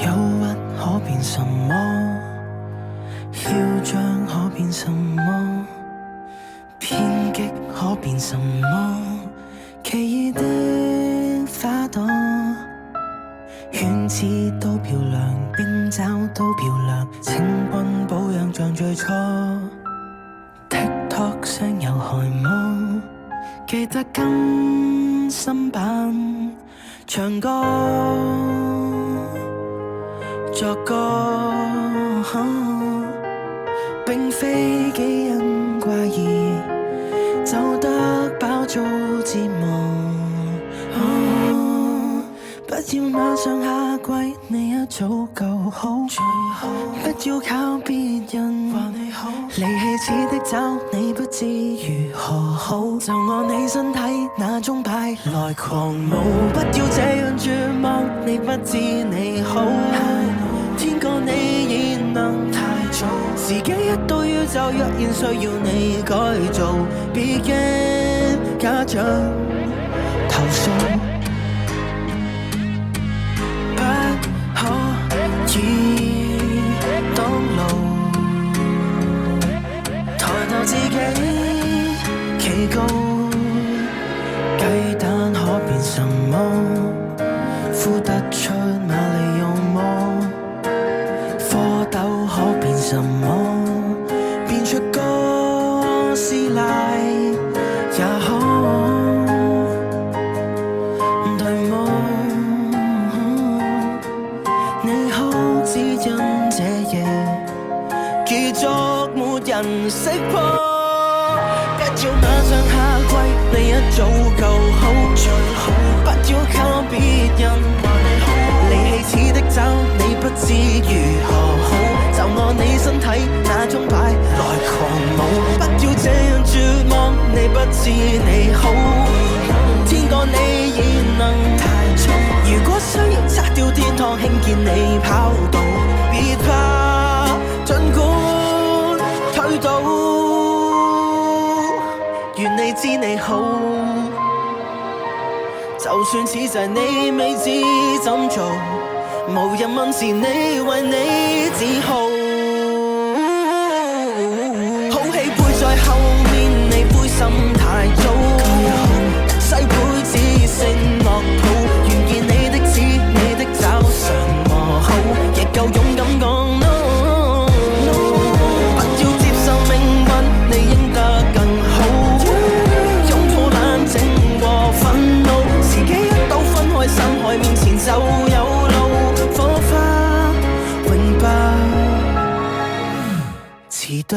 憂鬱可變什麼？囂張可變什麼？偏激可變什麼？奇異的花朵，圈子都漂亮，冰爪都漂亮，青春保養像最初。TikTok 上有害麼？記得更新版唱歌作歌，並非基因怪異，走得飽遭折磨。不要馬上下跪，你一早夠好，不要靠別人話你好，離棄似的找你不知如何好，就按你身體那鐘擺來狂舞，不要這樣絕望，你不知你好，天過你已能太早，時機一到宇宙若然需要你改造，別驚家長投訴。當路，抬頭自己企高，雞蛋可變什麼？孵得出瑪利用麼？蝌蚪可變什麼？變出哥斯拉也可。只因這夜結束沒人識破，不要馬上下跪，你一早夠好，最好不要靠別人話你好，離棄似的找你不知如何好，就按你身體那鐘擺來狂舞，不要這樣絕望，你不知你好，天過你已能太早，如果需要拆掉天堂興建你跑道，別怕，儘管推倒，願你知你好，就算此際你未知怎做，無人問時你為你自豪，好戲背在後面，你灰心太早，世會只剩樂譜，願見你的指你的找常和好，亦夠勇敢講 no， 不要接受命運，你應得更好，擁抱冷靜和憤怒，時機一到分開山海面前就有路，火花永不遲到。